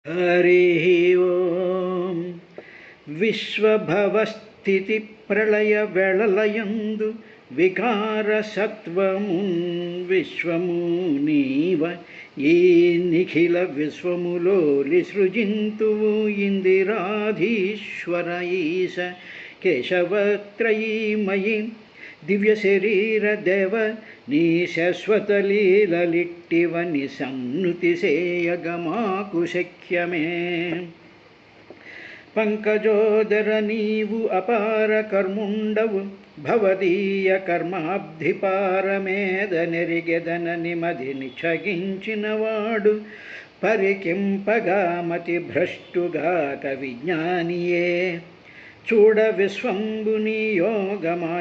हरिः ओं विश्वभवस्थितिप्रलयवेळలయందు వికారసత్వమున్ విశ్వము నీవ ఈ నిఖిల విశ్వములోలి సృజింతువు ఇందిరాధీశ్వర ఈశ కేశవత్రయీమయి దివ్య శరీర దేవ నీ శాశ్వత లీలలిట్టివని సన్నుతి సేయగమాకు శక్యమే. పంకజోదర నీవు అపార కర్ముండవు భవదీయ కర్మాబ్ధిపారమేద నెరిగెదనని మదిని ఛగించినవాడు పరికింపగా మతి భ్రష్టుగాక విజ్ఞానియే. చూడ విశ్వంబుని యోగమాయాపయోనిధి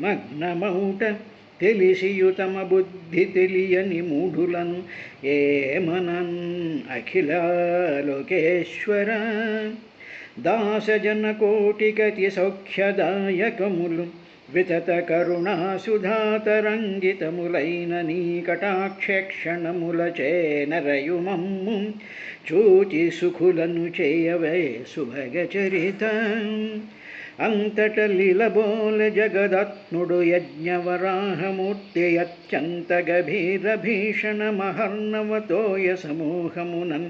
మగ్నమౌట తెలిసియుతమ బుద్ధి తెలియని మూఢులను ఏమనన్ అఖిలాలోకేశ్వర. దాసజనకోటికతి సౌఖ్యదాయకములు వితత కరుణాసుధాతరంగితములైన నీ కటాక్షక్షణముల చేనరయుమమ్ము చూచి సుఖులను చేయవే సుభగచరిత. అంతట లీలబోల జగదత్నుడు యజ్ఞవరాహమూర్తి అత్యంత గభీర భీషణ మహర్ణవతోయ సమూహమునన్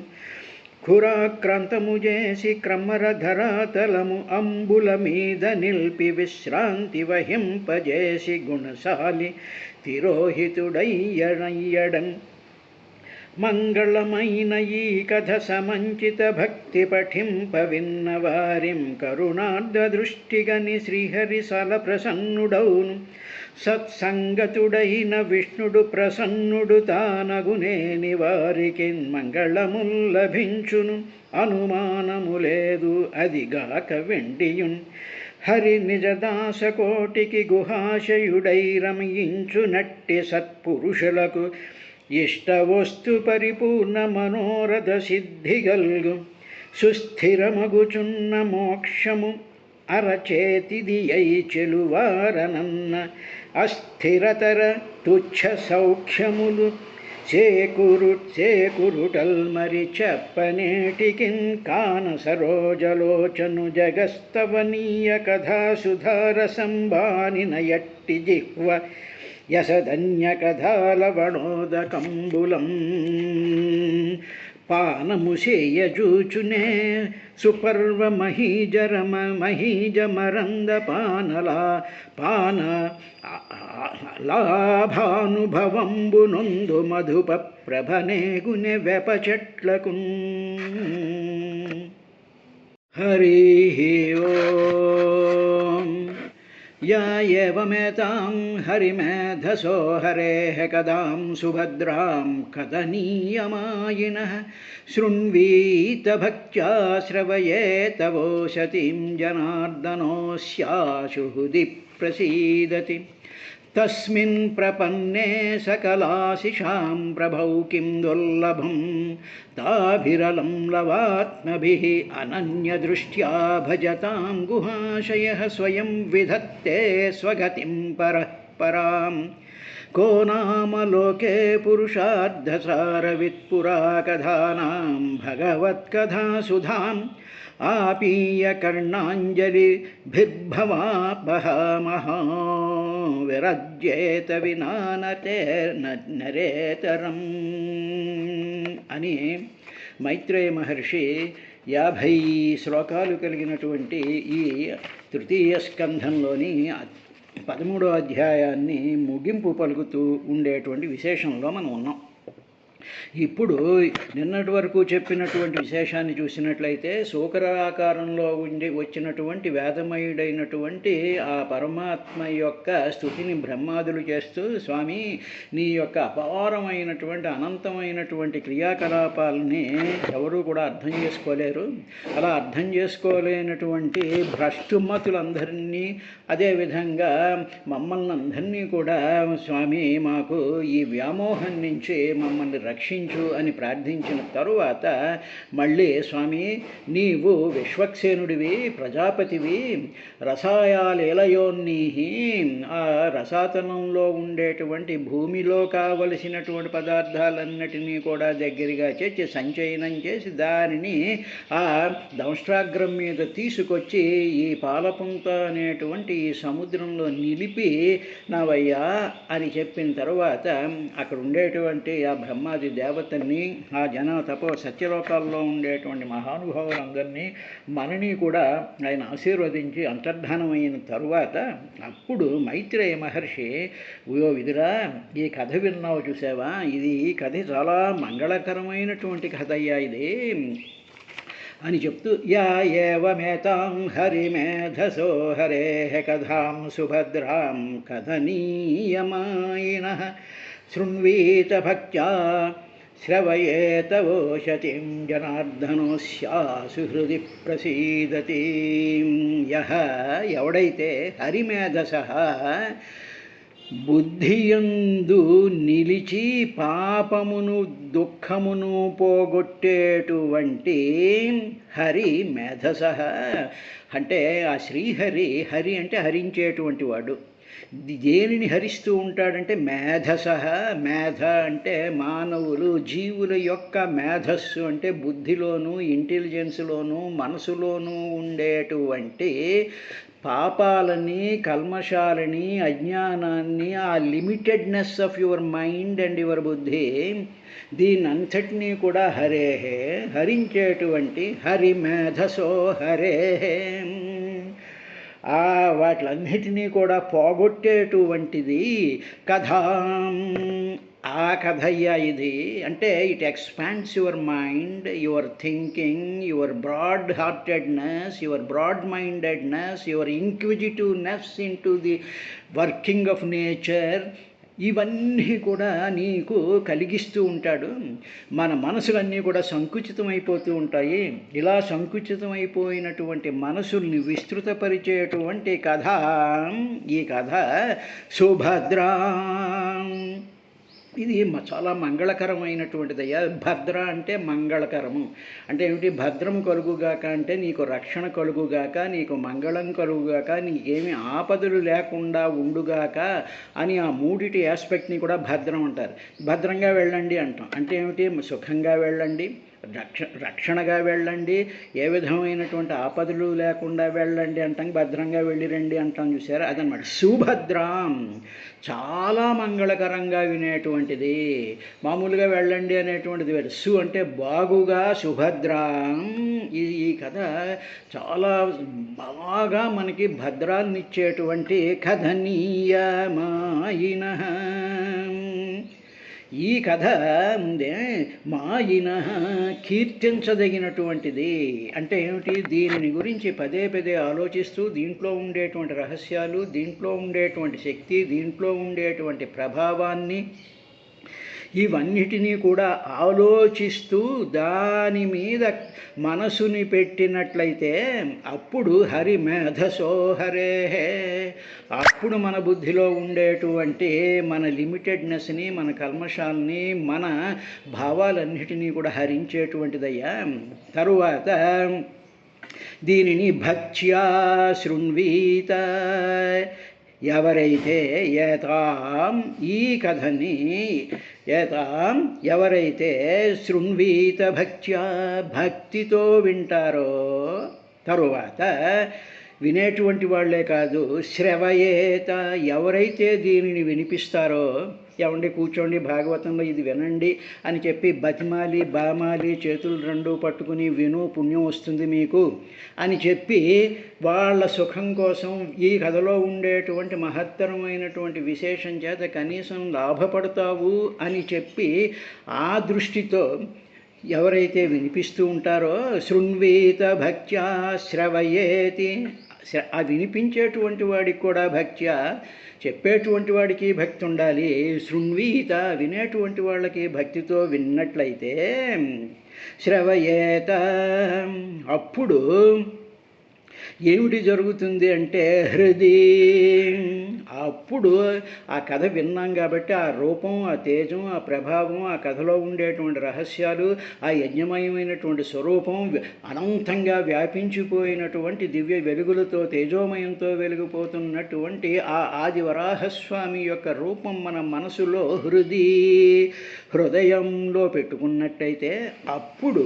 ఖురాక్రాంతము చేసి క్రమర ధరాతలము అంబుల మీద నిల్పి విశ్రాంతి వహింపజేసి గుణశాలి తిరోహితుడయ్యడయ్యడన్. మంగళమైన ఈ కథ సమంచిత భక్తి పఠింప విన్నవారిం కరుణార్ధ దృష్టిగని శ్రీహరి సల ప్రసన్నుడౌను. సత్సంగతుడైన విష్ణుడు ప్రసన్నుడు తానగునేని వారికి మంగళముల్ లభించును అనుమానము లేదు అదిగాక వెండియున్. హరి నిజదాసకోటికి గుహాశయుడై రమయించునట్టి సత్పురుషులకు ఇష్టవస్తు పరిపూర్ణ మనోరథ సిద్ధిగల్గు. సుస్థిరమగుచున్న మోక్షము అరచేతిది అయి చెలువారనన్న అస్థిరతర తుచ్చ సౌఖ్యములు చేకురుటల్మరి చెప్పనేటికిన్ కాన సరోజలోచను జగస్తవనీయ కథాసుధార సంబానిన యట్టి జిహ్వ యసధన్య కథాలవణోదకంబులం. పానము సేయజూచునే సుపర్వ మహీజమరంద పాన లాభానుభవంబు నొందు మధుప ప్రభనేగునె వెప చెట్లకు. హరి ఓం. యా ఏవమేతాం హరిమేధసో హరేః కదాం సుభద్రాం కథనీయమాయినః శృణ్వీత భక్త్యా శ్రవయేత వోషతిం జనార్దనోస్యాశు హృది ప్రసీదతి. తస్మిన్ ప్రపన్నే సకలాశిషాం ప్రభౌ కిం దుర్లభం తాభిరలం లవాత్మభిః అనన్యదృష్ట్యా భజతాం గుహాశయః స్వయం విధత్తే స్వగతిం పరః పరాం. కో నామ లోకే పురుషార్థసారవిత్పురా కథానాం భగవత్కథాసుధాం ఆపీయ కర్ణాంజలిభిర్భవాపహమహా విరజ్యేత వినా నరేతరం అని మైత్రేయ మహర్షి 50 శ్లోకాలు కలిగినటువంటి ఈ తృతీయ స్కంధంలోని 13వ అధ్యాయాన్ని ముగింపు పలుకుతూ ఉండేటువంటి విశేషంలో మనం ఉన్నాం. ఇప్పుడు నిన్నటి వరకు చెప్పినటువంటి విశేషాన్ని చూసినట్లయితే శూకరాకారంలో వచ్చినటువంటి వేదమయుడైనటువంటి ఆ పరమాత్మ యొక్క స్తుతిని బ్రహ్మాదులు చేస్తూ, స్వామి నీ యొక్క అపారమైనటువంటి అనంతమైనటువంటి క్రియాకలాపాలని ఎవరూ కూడా అర్థం చేసుకోలేరు. అలా అర్థం చేసుకోలేనటువంటి భ్రష్టుమతులందరినీ, అదేవిధంగా మమ్మల్ని అందరినీ కూడా స్వామి మాకు ఈ వ్యామోహం నుంచి మమ్మల్ని రక్షించు అని ప్రార్థించిన తరువాత మళ్ళీ స్వామి నీవు విశ్వక్సేనుడివి, ప్రజాపతివి, రసాయాలీలయోన్నీహి, ఆ రసాతలంలో ఉండేటువంటి భూమిలో కావలసినటువంటి పదార్థాలన్నిటినీ కూడా దగ్గరగా చేసి సంచయనం చేసి దానిని ఆ దంష్ట్రాగ్రం మీద తీసుకొచ్చి ఈ పాలపుంత అనేటువంటి ఈ సముద్రంలో నిలిపి నావయ్యా అని చెప్పిన తర్వాత అక్కడ ఉండేటువంటి ఆ బ్రహ్మాది దేవతల్ని, ఆ సత్యలోకాల్లో ఉండేటువంటి మహానుభావులందరినీ మనని కూడా ఆయన ఆశీర్వదించి అంతర్ధానమైన తరువాత అప్పుడు మైత్రేయ మహర్షి, ఓ విదురా, ఈ కథ విన్నావు చూసావా, ఈ కథ చాలా మంగళకరమైనటువంటి కథ అయ్యా ఇది అని చెప్తూ, యా ఏవమేతాం హరిమేధసో హరేః కథాం సుభద్రాం కథనీయమాయినః శృణ్వీత భక్త్యా శ్రవయేత ఓషతిం జనార్దనోస్యాసు హృది ప్రసీదతి. యః ఎవడైతే హరిమేధసః బుద్ధియందు నిలిచి పాపమును దుఃఖమును పోగొట్టేటువంటి హరి మేధసః అంటే ఆ శ్రీహరి, హరి అంటే హరించేటువంటి వాడు. దేనిని హరిస్తూ ఉంటాడంటే మేధసః. మేధ అంటే మానవులు, జీవుల యొక్క మేధస్సు అంటే బుద్ధిలోను, ఇంటెలిజెన్స్లోను, మనసులోనూ ఉండేటువంటి పాపాలని, కల్మషాలని, అజ్ఞానాన్ని, ఆ limitedness of your mind and your బుద్ధి, దీనంతటినీ కూడా హరేహే హరించేటువంటి హరి మేధసో హరేహే వాటిలన్నిటినీ కూడా పోగొట్టేటువంటిది కథా. ఆ కథయ్యా ఇది అంటే it expands your mind, your thinking, your broad heartedness, your broad mindedness, your inquisitiveness into the working of nature. ఇవన్నీ కూడా నీకు కలిగిస్తూ ఉంటాడు. మన మనసులన్నీ కూడా సంకుచితమైపోతూ ఉంటాయి. ఇలా సంకుచితమైపోయినటువంటి మనసుల్ని విస్తృతపరిచేటువంటి కథ ఈ కథ సుభద్రా. ఇది చాలా మంగళకరమైనటువంటిదయ్యా. భద్ర అంటే మంగళకరము అంటే ఏమిటి? భద్రము కలుగుగాక అంటే నీకు రక్షణ కలుగుగాక, నీకు మంగళం కలుగుగాక, నీకేమి ఆపదలు లేకుండా ఉండుగాక అని ఆ మూడిటి ఆస్పెక్ట్ని కూడా భద్రం అంటారు. భద్రంగా వెళ్ళండి అంటాం అంటే ఏమిటి? సుఖంగా వెళ్ళండి, రక్షణగా వెళ్ళండి, ఏ విధమైనటువంటి ఆపదలు లేకుండా వెళ్ళండి అంటాం, భద్రంగా వెళ్ళిరండి అంటాం. చూసారా, అదనమాట సుభద్రాం. చాలా మంగళకరంగా వినేటువంటిది. మామూలుగా వెళ్ళండి అనేటువంటిది వేరు. సు అంటే బాగుగా, సుభద్రాం. ఈ కథ చాలా బాగా మనకి భద్రాన్నిచ్చేటువంటి కథనీయమాయిన. ఈ కథ ముందే మాయిన కీర్తించదగినటువంటిది అంటే ఏమిటి? దీనిని గురించి పదే పదే ఆలోచిస్తూ దీంట్లో ఉండేటువంటి రహస్యాలు, దీంట్లో ఉండేటువంటి శక్తి, దీంట్లో ఉండేటువంటి ప్రభావాన్ని ఇవన్నిటినీ కూడా ఆలోచిస్తూ దాని మీద మనసుని పెట్టినట్లయితే అప్పుడు హరి మేధసో హరే, అప్పుడు మన బుద్ధిలో ఉండేటువంటి మన లిమిటెడ్నెస్ని, మన కల్మషాలని, మన భావాలన్నిటినీ కూడా హరించేటువంటిదయ్యా. తరువాత దీనిని భక్త్యా శృణ్వీత, ఎవరైతే ఏతాం ఈ కథని ఏతాం ఎవరైతే శృణ్వీత భక్త్యా భక్తితో వింటారో, తరువాత వినేటువంటి వాళ్లే కాదు శ్రవయేత ఎవరైతే దీనిని వినిపిస్తారో, ఏమండి కూర్చోండి భాగవతంలో ఇది వినండి అని చెప్పి బతిమాలి బామాలి చేతులు రెండు పట్టుకుని విను పుణ్యం వస్తుంది మీకు అని చెప్పి వాళ్ళ సుఖం కోసం ఈ కథలో ఉండేటువంటి మహత్తరమైనటువంటి విశేషం చేత కనీసం లాభపడతావు అని చెప్పి ఆ దృష్టితో ఎవరైతే వినిపిస్తూ ఉంటారో శృణ్వీత భక్త్యా శ్రవయేతి, ఆ వినిపించేటువంటి వాడికి కూడా భక్త్యా, చెప్పేటువంటి వాడికి భక్తి ఉండాలి. శృణ్వీత వినేటువంటి వాళ్ళకి భక్తితో విన్నట్లయితే శ్రవయేత అప్పుడు ఏమిటి జరుగుతుంది అంటే హృది. అప్పుడు ఆ కథ విన్నాం కాబట్టి ఆ రూపం, ఆ తేజం, ఆ ప్రభావం, ఆ కథలో ఉండేటువంటి రహస్యాలు, ఆ యజ్ఞమయమైనటువంటి స్వరూపం అనంతంగా వ్యాపించిపోయినటువంటి దివ్య వెలుగులతో తేజోమయంతో వెలిగిపోతున్నటువంటి ఆ ఆది వరాహస్వామి యొక్క రూపం మన మనసులో హృదయంలో పెట్టుకున్నట్టయితే అప్పుడు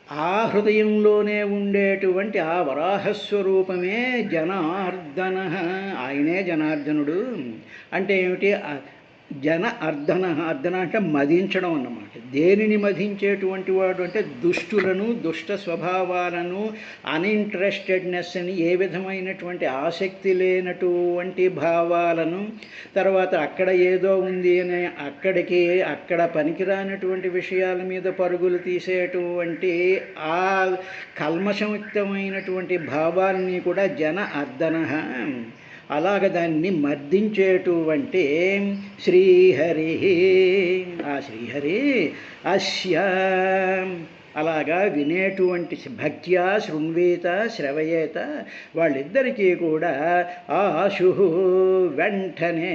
ఆ హృదయంలోనే ఉండేటువంటి ఆ వరాహస్వరూపమే జనార్దన. ఆయనే జనార్దనుడు. అంటే ఏమిటి? అర్ధన అంటే మదించడం అన్నమాట. దేనిని మదించేటువంటి వాడు అంటే దుష్టులను, దుష్ట స్వభావాలను, అన్ఇంట్రెస్టెడ్నెస్ని, ఏ విధమైనటువంటి ఆసక్తి లేనటువంటి భావాలను, తర్వాత అక్కడ ఏదో ఉంది అని అక్కడ పనికిరానటువంటి విషయాల మీద పరుగులు తీసేటువంటి ఆ కల్మషయుక్తమైనటువంటి భావాల్ని కూడా అర్ధన, అలాగ దాన్ని మర్దించేటువంటి శ్రీహరి. ఆ శ్రీహరి అస్య, అలాగా వినేటువంటి భక్త్యా శృణ్వేత శ్రవయేత వాళ్ళిద్దరికీ కూడా ఆశు వెంటనే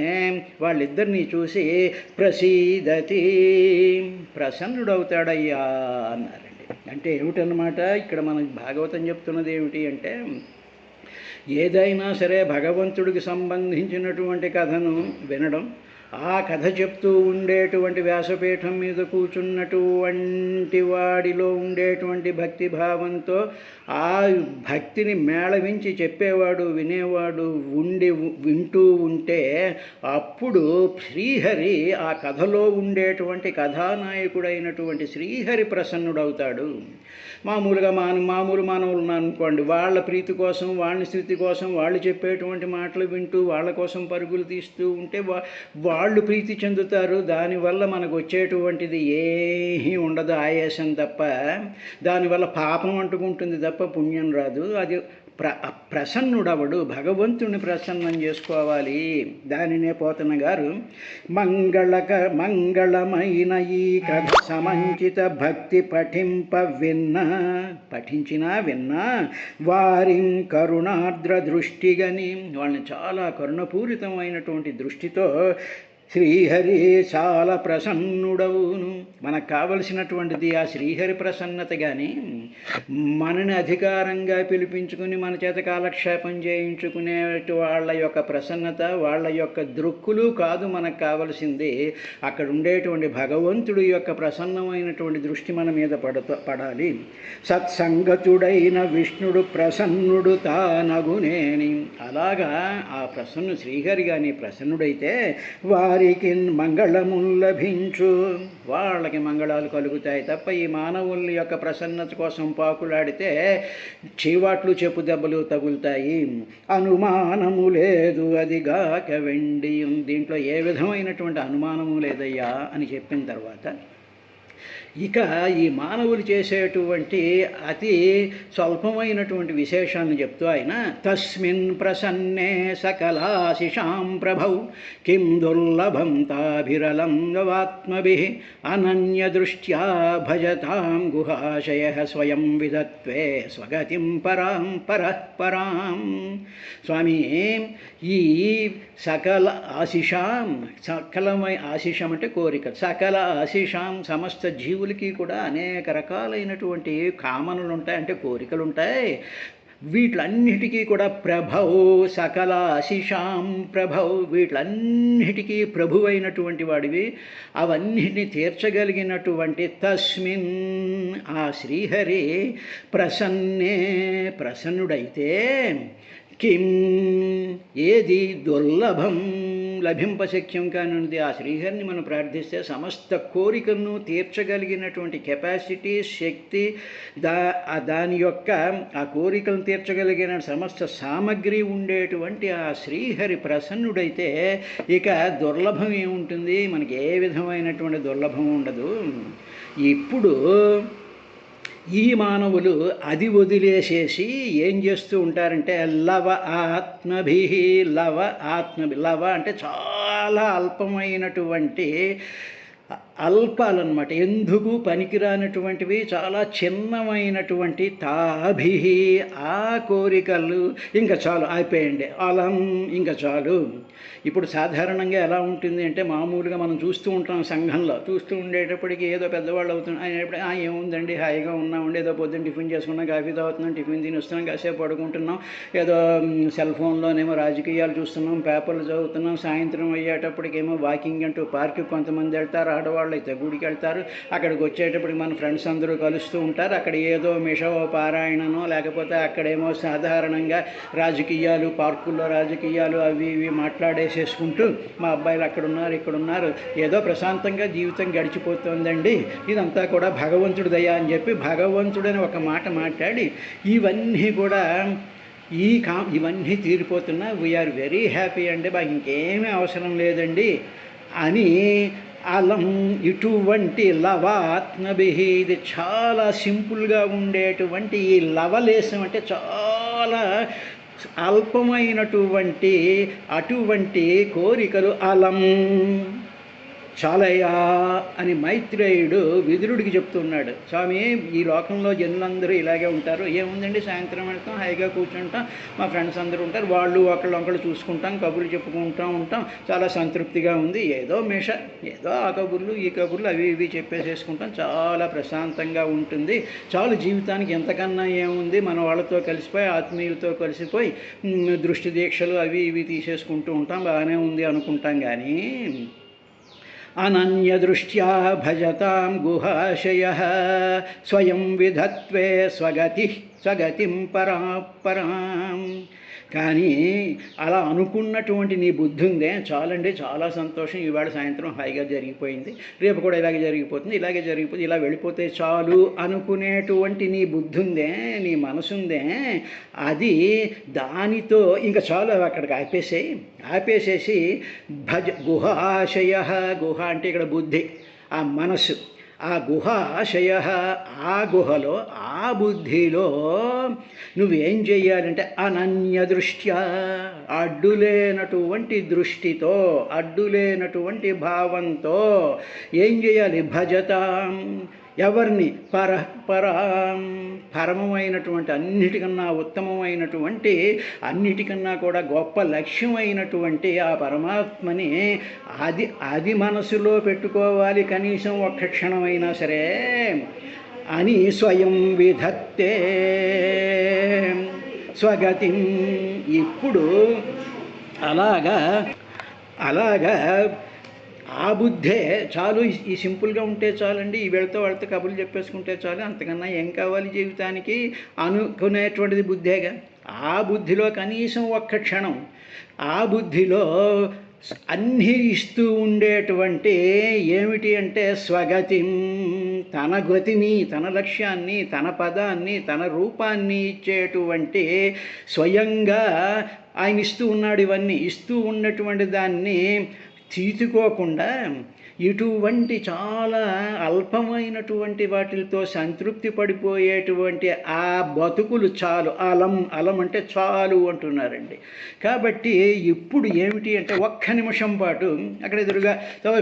వాళ్ళిద్దరినీ చూసి ప్రసీదతి ప్రసన్నుడవుతాడయ్యా అన్నారండి. అంటే ఏమిటన్నమాట? ఇక్కడ మనకు భాగవతం చెప్తున్నది ఏమిటి అంటే, ఏదైనా సరే భగవంతుడికి సంబంధించినటువంటి కథను వినడం, ఆ కథ చెప్తూ ఉండేటువంటి వ్యాసపీఠం మీద కూర్చున్నటువంటి వాడిలో ఉండేటువంటి భక్తి భావంతో ఆ భక్తిని మేళవించి చెప్పేవాడు, వినేవాడు వింటూ ఉంటే అప్పుడు శ్రీహరి ఆ కథలో ఉండేటువంటి కథానాయకుడైనటువంటి శ్రీహరి ప్రసన్నుడవుతాడు. మామూలు మానవులు అనుకోండి, వాళ్ళ ప్రీతి కోసం, వాళ్ళ స్థితి కోసం, వాళ్ళు చెప్పేటువంటి మాటలు వింటూ వాళ్ళ కోసం పరుగులు తీస్తూ ఉంటే వాళ్ళు ప్రీతి చెందుతారు. దానివల్ల మనకు వచ్చేటువంటిది ఏమీ ఉండదు, ఆయాసం తప్ప. దానివల్ల పాపం అంటుకుంటుంది తప్ప పుణ్యం రాదు. అది ప్రసన్నుడవడు. భగవంతుని ప్రసన్నం చేసుకోవాలి. దానినే పోతన గారు మంగళమైన ఈ కథ సమంచిత భక్తి పఠించినా విన్నా వారి కరుణార్ద్ర దృష్టిగని, వాళ్ళని చాలా కరుణపూరితమైనటువంటి దృష్టితో శ్రీహరి చాలా ప్రసన్నుడవును. మనకు కావలసినటువంటిది ఆ శ్రీహరి ప్రసన్నత. కానీ మనని అధికారంగా పిలిపించుకుని మన చేత కాలక్షేపం చేయించుకునే వాళ్ళ యొక్క ప్రసన్నత, వాళ్ళ యొక్క దృక్కులు కాదు మనకు కావలసింది. అక్కడ ఉండేటువంటి భగవంతుడి యొక్క ప్రసన్నమైనటువంటి దృష్టి మన మీద పడాలి. సత్సంగతుడైన విష్ణుడు ప్రసన్నుడు తానగునేని. అలాగా ఆ శ్రీహరి కానీ ప్రసన్నుడైతే వారికి మంగళములు లభించు, వాళ్ళకి మంగళాలు కలుగుతాయి తప్ప ఈ మానవుల యొక్క ప్రసన్నత కోసం పాకులాడితే చీవాట్లు చెప్పు దెబ్బలు తగులుతాయి. అనుమానము లేదు అదిగాక వెండి. దీంట్లో ఏ విధమైనటువంటి అనుమానము లేదయ్యా అని చెప్పిన తర్వాత ఇక ఈ మానవులు చేసేటువంటి అతి స్వల్పమైనటువంటి విశేషాలను చెప్తూ ఆయన తస్మిన్ ప్రసన్నే సకలాశిషాం ప్రభౌ కిం దుర్లభం తాభిరలం గవాత్మభిః అనన్య దృష్ట్యా భజతాం గుహాశయ స్వయం విదత్వే స్వగతిం పరాం పరఃపరాం. స్వామి, ఈ సకల ఆశిషాం, ఆశిషం అంటే కోరిక, సకల ఆశిషాం సమస్త జీవులకి కూడా అనేక రకాలైనటువంటి కామనలు ఉంటాయి, అంటే కోరికలు ఉంటాయి. వీటిలన్నిటికీ కూడా ప్రభౌ, సకల ఆశిషాం ప్రభౌ, వీటిలన్నిటికీ ప్రభువైనటువంటి వాడివి, అవన్నిటిని తీర్చగలిగినటువంటి తస్మిన్ ఆ శ్రీహరి ప్రసన్నే ప్రసన్నుడైతే కిం ఏది దుర్లభం లభింపశక్యం కానుంది. ఆ శ్రీహరిని మనం ప్రార్థిస్తే సమస్త కోరికలను తీర్చగలిగినటువంటి కెపాసిటీ, శక్తి, దాని యొక్క ఆ కోరికలను తీర్చగలిగిన సమస్త సామగ్రి ఉండేటువంటి ఆ శ్రీహరి ప్రసన్నుడైతే ఇక దుర్లభం ఏముంటుంది? మనకి ఏ విధమైనటువంటి దుర్లభం ఉండదు. ఇప్పుడు ఈ మానవులు అది వదిలేసేసి ఏం చేస్తూ ఉంటారంటే లవ అంటే చాలా అల్పమైనటువంటి అల్పాలన్నమాట, ఎందుకు పనికిరానటువంటివి, చాలా చిన్నమైనటువంటి తాభి, ఆ కోరికలు ఇంకా చాలు అయిపోయండి, అలం ఇంకా చాలు. ఇప్పుడు సాధారణంగా ఎలా ఉంటుంది అంటే, మామూలుగా మనం చూస్తూ ఉంటాం సంఘంలో, చూస్తూ ఉండేటప్పటికి ఏదో పెద్దవాళ్ళు అవుతున్నాం అయినప్పుడు ఏముందండి హాయిగా ఉన్నామండి, ఏదో పొద్దున్న టిఫిన్ చేసుకున్నాం, కాఫీ తాగుతున్నాం, టిఫిన్ తిని వస్తున్నాం, కాసేపు పడుకుంటున్నాం, ఏదో సెల్ ఫోన్లోనేమో రాజకీయాలు చూస్తున్నాం, పేపర్లు చదువుతున్నాం, సాయంత్రం అయ్యేటప్పటికేమో వాకింగ్ అంటూ పార్క్కి కొంతమంది వెళ్తారు, ఆడవాళ్ళు అయితే గుడికి వెళ్తారు, అక్కడికి వచ్చేటప్పటికి మన ఫ్రెండ్స్ అందరూ కలుస్తూ ఉంటారు, అక్కడ ఏదో మిషవో పారాయణనో లేకపోతే అక్కడేమో సాధారణంగా రాజకీయాలు, పార్కుల్లో రాజకీయాలు అవి ఇవి మాట్లాడేసేసుకుంటూ మా అబ్బాయిలు అక్కడున్నారు ఇక్కడున్నారు, ఏదో ప్రశాంతంగా జీవితం గడిచిపోతుందండి, ఇదంతా కూడా భగవంతుడి దయ అని చెప్పి భగవంతుడని ఒక మాట మాట్లాడి ఇవన్నీ కూడా ఇవన్నీ తీరిపోతున్నా వీఆర్ వెరీ హ్యాపీ అండి, మాకు ఇంకేమీ అవసరం లేదండి అని అలం ఇటువంటి లవాత్మభి, ఇది చాలా సింపుల్గా ఉండేటువంటి ఈ లవలేశం అంటే చాలా అల్పమైనటువంటి అటువంటి కోరికలు అలం చాలయ్యా అని మైత్రేయుడు విదురుడికి చెప్తున్నాడు. స్వామి, ఈ లోకంలో జనులందరూ ఇలాగే ఉంటారు, ఏముందండి సాయంత్రం వెళ్తాం, హాయిగా కూర్చుంటాం, మా ఫ్రెండ్స్ అందరూ ఉంటారు, వాళ్ళు ఒకళ్ళు చూసుకుంటాం, కబుర్లు చెప్పుకుంటూ ఉంటాం, చాలా సంతృప్తిగా ఉంది, ఏదో ఏదో ఆ కబుర్లు ఈ కబుర్లు అవి ఇవి చెప్పేసేసుకుంటాం, చాలా ప్రశాంతంగా ఉంటుంది, చాలు, జీవితానికి ఎంతకన్నా ఏముంది, మన వాళ్ళతో కలిసిపోయి ఆత్మీయులతో కలిసిపోయి దృష్టి దీక్షలు అవి ఇవి తీసేసుకుంటూ ఉంటాం, బాగానే ఉంది అనుకుంటాం. కానీ అనన్యదృష్ట్యా భజతాం గుహాశయః స్వయం విధత్వే స్వగతిం పరాం. కానీ అలా అనుకున్నటువంటి నీ బుద్ధి ఉందే, చాలండి, చాలా సంతోషం, ఈవేళ సాయంత్రం హాయిగా జరిగిపోయింది, రేపు కూడా ఇలాగే జరిగిపోతుంది, ఇలా వెళ్ళిపోతే చాలు అనుకునేటువంటి నీ బుద్ధి ఉందే, నీ మనసుందే, అది దానితో ఇంకా చాలు, అక్కడికి ఆపేసేసి గుహాశయ, గుహ అంటే ఇక్కడ బుద్ధి, ఆ మనసు, ఆ గుహాశయ, ఆ గుహలో ఆ బుద్ధిలో నువ్వేం చెయ్యాలంటే అనన్యదృష్ట్యా, అడ్డులేనటువంటి దృష్టితో, అడ్డులేనటువంటి భావంతో ఏం చేయాలి, భజతాం, ఎవరిని, పరమమైనటువంటి అన్నిటికన్నా ఉత్తమమైనటువంటి అన్నిటికన్నా కూడా గొప్ప లక్ష్యమైనటువంటి ఆ పరమాత్మని అది మనసులో పెట్టుకోవాలి, కనీసం ఒక్క క్షణమైనా సరే అని స్వయం విధత్తే స్వగతిం. ఇప్పుడు అలాగా ఆ బుద్ధే చాలు, ఈ సింపుల్గా ఉంటే చాలండి, ఈ వాళ్ళతో కబుర్లు చెప్పేసుకుంటే చాలు, అంతకన్నా ఏం కావాలి జీవితానికి అనుకునేటువంటిది బుద్ధేగా. ఆ బుద్ధిలో కనీసం ఒక్క క్షణం ఆ బుద్ధిలో అన్నీ ఇస్తూ ఉండేటువంటి ఏమిటి అంటే స్వగతిం, తన గతిని, తన లక్ష్యాన్ని, తన పదాన్ని, తన రూపాన్ని ఇచ్చేటువంటి స్వయంగా ఆయన ఇస్తూ ఉన్నాడు. ఇవన్నీ ఇస్తూ ఉన్నటువంటి దాన్ని తీసుకోకుండా ఇటువంటి చాలా అల్పమైనటువంటి వాటితో సంతృప్తి పడిపోయేటువంటి ఆ బతుకులు చాలు, అలం అంటే చాలు అంటున్నారండి. కాబట్టి ఇప్పుడు ఏమిటి అంటే ఒక్క నిమిషం పాటు అక్కడ ఎదురుగా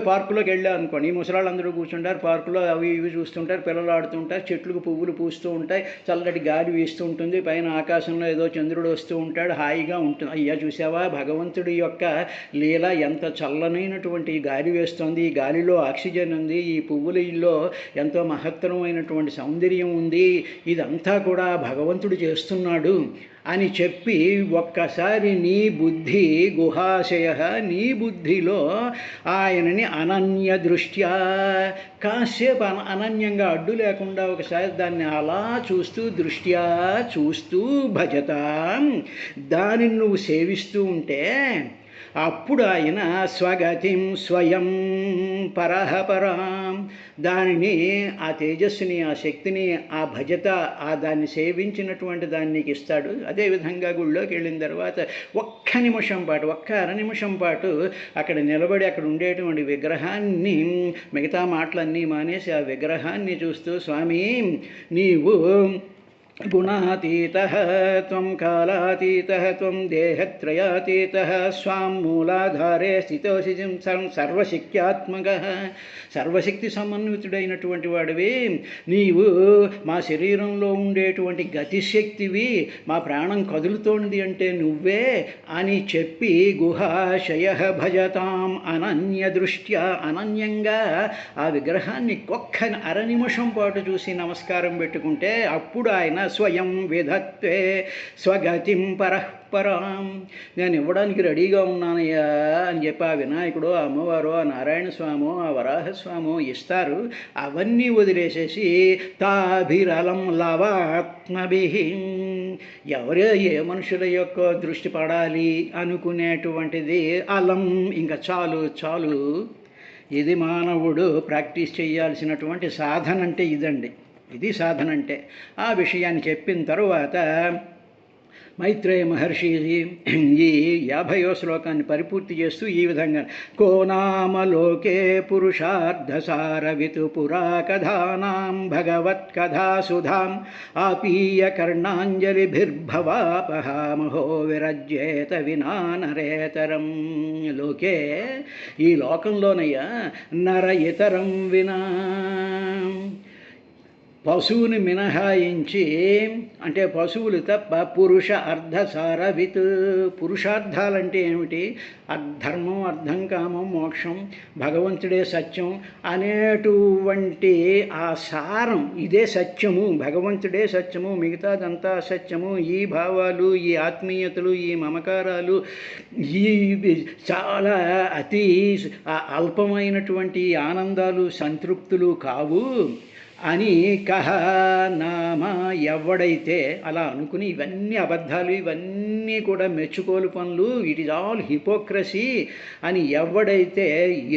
పార్కులోకి వెళ్ళాం అనుకోండి, ఈ ముసలాళ్ళందరూ కూర్చుంటారు, పార్కులో అవి ఇవి చూస్తుంటారు, పిల్లలు ఆడుతుంటారు, చెట్లకు పువ్వులు పూస్తూ ఉంటాయి, చల్లటి గాలి వీస్తూ ఉంటుంది, పైన ఆకాశంలో ఏదో చంద్రుడు వస్తూ ఉంటాడు, హాయిగా ఉంటుంది. అయ్యా చూసావా భగవంతుడి యొక్క లీల, ఎంత చల్లనైనటువంటి గాలి వేస్తోంది, ఈ గాలిలో ఆక్సిజన్ ఉంది, ఈ పువ్వులలో ఎంతో మహత్తరమైనటువంటి సౌందర్యం ఉంది, ఇదంతా కూడా భగవంతుడు చేస్తున్నాడు అని చెప్పి ఒక్కసారి నీ బుద్ధి గుహాశయ, నీ బుద్ధిలో ఆయనని అనన్య దృష్ట్యా కాసేపు అనన్యంగా అడ్డు లేకుండా ఒకసారి దాన్ని అలా చూస్తూ చూస్తూ భజత, దానిని నువ్వు సేవిస్తూ ఉంటే అప్పుడు ఆయన స్వగతిం స్వయం పరాం, దానిని, ఆ తేజస్సుని, ఆ శక్తిని, ఆ భజత, ఆ దాన్ని సేవించినటువంటి దాన్ని నీకు ఇస్తాడు. అదేవిధంగా గుళ్ళోకి వెళ్ళిన తర్వాత ఒక్క నిమిషం పాటు, ఒక్క అర నిమిషం పాటు అక్కడ నిలబడి అక్కడ ఉండేటువంటి విగ్రహాన్ని, మిగతా మాటలన్నీ మానేసి ఆ విగ్రహాన్ని చూస్తూ, స్వామి నీవు గుణాతీతః త్వం కాలాతీతః త్వం దేహత్రయాతీతః స్వాం మూలాధారే స్థితోసి సర్వశక్త్యాత్మకః సర్వశక్తి సమన్వితుడైనటువంటి వాడివి నీవు మా శరీరంలో ఉండేటువంటి గతిశక్తివి, మా ప్రాణం కదులుతోంది అంటే నువ్వే అని చెప్పి గుహాశయః భజతాం అనన్య దృష్ట్యా అనన్యంగా ఆ విగ్రహాన్ని ఒక్క అరనిమిషం పాటు చూసి నమస్కారం పెట్టుకుంటే అప్పుడు ఆయన స్వయం విధత్వే స్వగతిం పరఃపరాం, నేను ఇవ్వడానికి రెడీగా ఉన్నానయ్యా అని చెప్పి ఆ వినాయకుడు, ఆ అమ్మవారు, ఆ నారాయణ స్వామి, ఆ వరాహస్వామి ఇస్తారు. అవన్నీ వదిలేసేసి తాభిరలం లవాత్మభిః, ఎవరే ఏ మనుషుల యొక్క దృష్టి పడాలి అనుకునేటువంటిది అలం, ఇంకా చాలు చాలు. ఇది మానవుడు ప్రాక్టీస్ చేయాల్సినటువంటి సాధన అంటే ఇదండి, ఇది సాధన అంటే. ఆ విషయాన్ని చెప్పిన తరువాత మైత్రేయ మహర్షి ఈ 50వ శ్లోకాన్ని పరిపూర్తి చేస్తూ ఈ విధంగా కో నామలోకే పురుషార్థసారవితు పురా కథానాం భగవత్కథాసుధాం ఆపీయ కర్ణాంజలిభిర్భవాపహామహో విరజ్యేత వినా నరేతరం. లోకే, ఈ లోకంలోనయ్యా, నర ఇతరం వినా, పశువుని మినహాయించి, అంటే పశువులు తప్ప పురుష అర్ధసారవిత్, పురుషార్థాలంటే ఏమిటి? ధర్మం, అర్థం, కామం, మోక్షం, భగవంతుడే సత్యం అనేటువంటి ఆ సారం, ఇదే సత్యము, భగవంతుడే సత్యము, మిగతాదంతా అసత్యము. ఈ భావాలు, ఈ ఆత్మీయతలు, ఈ మమకారాలు, ఈ చాలా అతి అల్పమైనటువంటి ఆనందాలు, సంతృప్తులు కావు అని కహ నామ, ఎవడైతే అలా అనుకుని ఇవన్నీ అబద్ధాలు, ఇవన్నీ కూడా మెచ్చుకోలు పనులు, ఇట్ ఈజ్ ఆల్ హిపోక్రసీ అని ఎవడైతే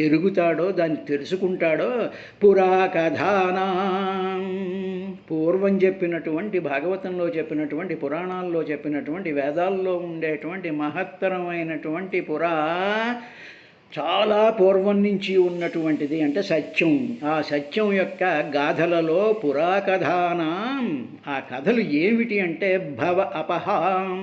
ఎరుగుతాడో, దాన్ని తెలుసుకుంటాడో, పురా కథానా, పూర్వం చెప్పినటువంటి భాగవతంలో చెప్పినటువంటి, పురాణాల్లో చెప్పినటువంటి, వేదాల్లో ఉండేటువంటి మహత్తరమైనటువంటి చాలా పూర్వం నుంచి ఉన్నటువంటిది అంటే సత్యం. ఆ సత్యం యొక్క గాథలలో పురాకథానాం, ఆ కథలు ఏమిటి అంటే భవ అపహాం,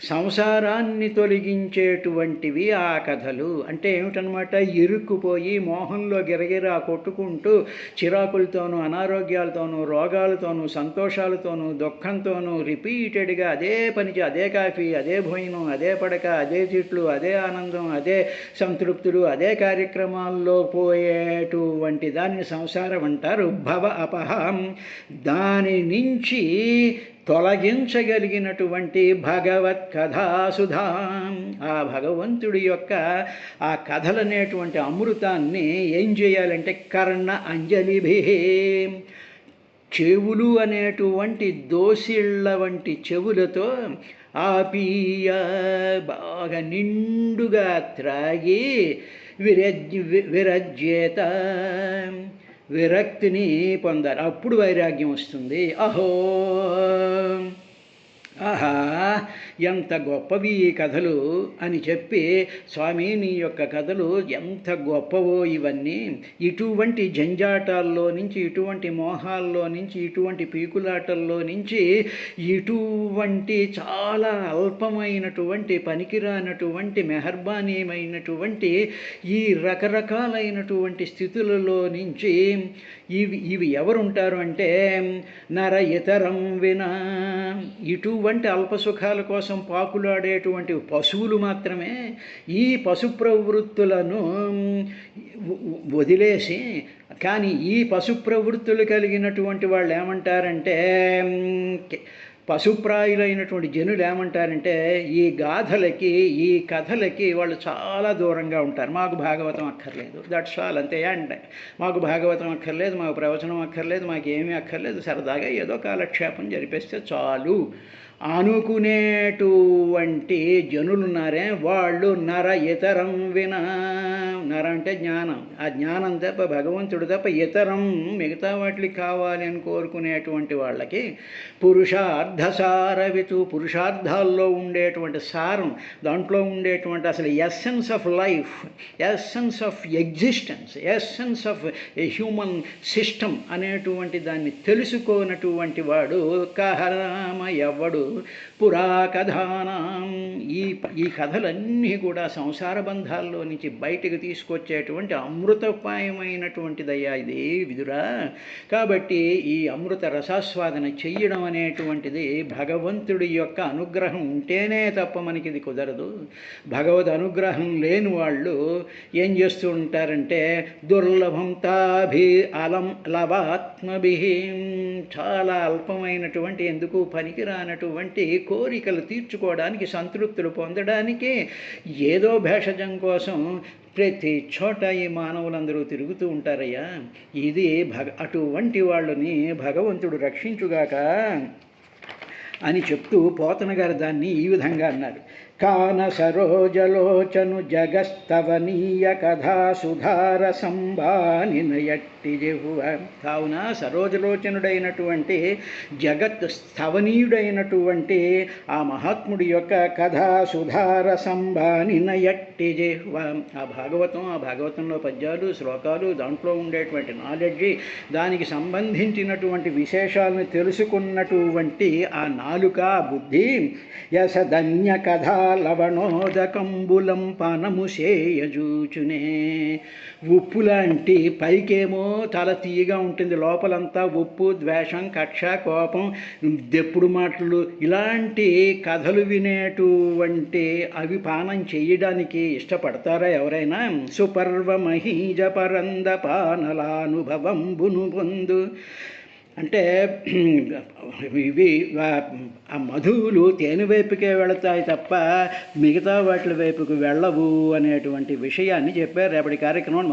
సంసారాన్ని తొలగించేటువంటివి ఆ కథలు. అంటే ఏమిటనమాట? ఇరుక్కుపోయి మోహంలో గిరగిరా కొట్టుకుంటూ చిరాకులతోనూ, అనారోగ్యాలతోనూ, రోగాలతోనూ, సంతోషాలతోనూ, దుఃఖంతోనూ రిపీటెడ్గా అదే పని, అదే కాఫీ, అదే భోజనం, అదే పడక, అదే తిట్లు, అదే ఆనందం, అదే సంతృప్తులు, అదే కార్యక్రమాల్లో పోయేటువంటి దాన్ని సంసారం అంటారు. భవ అపహం, దాని నుంచి తొలగించగలిగినటువంటి భగవత్ కథాసుధాం, ఆ భగవంతుడి యొక్క ఆ కథలనేటువంటి అమృతాన్ని ఏం చేయాలంటే కర్ణ అంజలిభి, చెవులు అనేటువంటి దోసిళ్ళ వంటి చెవులతో ఆపీయ, బాగా నిండుగా త్రాగి విరజ్యేత, విరక్తిని పొందారు. అప్పుడు వైరాగ్యం వస్తుంది. అహో, ఆహా, ఎంత గొప్పవి ఈ కథలు అని చెప్పి, స్వామి నీ యొక్క కథలు ఎంత గొప్పవో ఇవన్నీ, ఇటువంటి జంజాటాల్లో నుంచి, ఇటువంటి మోహాల్లో నుంచి, ఇటువంటి పీకులాటల్లో నుంచి, ఇటువంటి చాలా అల్పమైనటువంటి, పనికిరానటువంటి, మెహర్బానీయమైనటువంటి ఈ రకరకాలైనటువంటి స్థితులలో నుంచి ఇవి ఎవరుంటారు అంటే నర ఇతరం వినా, ఇటువంటి అల్పసుఖాల కోసం పాకులాడేటువంటి పశువులు మాత్రమే. ఈ పశు ప్రవృత్తులను వదిలేసి, కానీ ఈ పశు ప్రవృత్తులు కలిగినటువంటి వాళ్ళు ఏమంటారంటే, పశుప్రాయులైనటువంటి జనులు ఏమంటారంటే, ఈ గాథలకి, ఈ కథలకి వాళ్ళు చాలా దూరంగా ఉంటారు. మాకు భాగవతం అక్కర్లేదు, దట్స్ ఆల్, అంతే అండి. మాకు భాగవతం అక్కర్లేదు, మాకు ప్రవచనం అక్కర్లేదు, మాకు ఏమీ అక్కర్లేదు, సరదాగా ఏదో కాలక్షేపం జరిపేస్తే చాలు అనుకునేటువంటి జనులున్నారే వాళ్ళు నర ఇతరం వినా, నర అంటే జ్ఞానం, ఆ జ్ఞానం తప్ప భగవంతుడు తప్ప ఇతరం మిగతా వాటికి కావాలి అని కోరుకునేటువంటి వాళ్ళకి పురుషార్థసారవితు, పురుషార్థాల్లో ఉండేటువంటి సారం, దాంట్లో ఉండేటువంటి అసలు essence of life, essence of existence, essence of a human system అనేటువంటి దాన్ని తెలుసుకోనటువంటి వాడు కహరామ ఎవ్వడు పురాకథానం. ఈ కథలన్నీ కూడా సంసార బంధాల్లో నుంచి బయటకు తీసుకొచ్చేటువంటి అమృతపాయమైనటువంటిదయ్యా ఇది విదురా. కాబట్టి ఈ అమృత రసాస్వాదన చెయ్యడం అనేటువంటిది భగవంతుడి యొక్క అనుగ్రహం ఉంటేనే తప్ప మనకి ఇది కుదరదు. భగవద్ అనుగ్రహం లేని వాళ్ళు ఏం చేస్తూ ఉంటారంటే దుర్లభం తాభి అలం లవాత్మభి, చాలా అల్పమైనటువంటి ఎందుకు పనికిరానటువంటి కోరికలు తీర్చుకోవడానికి, సంతృప్తులు పొందడానికి ఏదో భేషజం కోసం ప్రతి చోట ఈ మానవులందరూ తిరుగుతూ ఉంటారయ్యా. ఇది అటువంటి వాళ్ళని భగవంతుడు రక్షించుగాక అని చెప్తూ పోతన గారు దాన్ని ఈ విధంగా అన్నారు. కాన సరోజలోచను జగస్తవనీయ కథా సుధార సంబానిన ఎట్టి జెహువ. కావున సరోజలోచనుడైనటువంటి జగత్ స్థవనీయుడైనటువంటి ఆ మహాత్ముడి యొక్క కథా సుధార సంబానిన ఎట్టి జెహువ, ఆ భాగవతంలో పద్యాలు శ్లోకాలు, దాంట్లో ఉండేటువంటి నాలెడ్జి, దానికి సంబంధించినటువంటి విశేషాలను తెలుసుకున్నటువంటి ఆ నాలుక బుద్ధి యసధన్య కథా లవణోదకంబులం పానము చేయజూచునే. ఉప్పు లాంటి పైకేమో తల తీయగా ఉంటుంది, లోపలంతా ఉప్పు, ద్వేషం, కక్ష, కోపం, దెప్పుడు మాటలు, ఇలాంటి కథలు వినేటువంటి అవి పానం చేయడానికి ఇష్టపడతారా ఎవరైనా? సుపర్వ మహీజ పరంద పానలానుభవంబును పొందు అంటే ఇవి ఆ మధువులు తేనె వైపుకే వెళతాయి తప్ప మిగతా వాటి వైపుకు వెళ్ళవు అనేటువంటి విషయాన్ని చెప్పారు రేపటి కార్యక్రమం.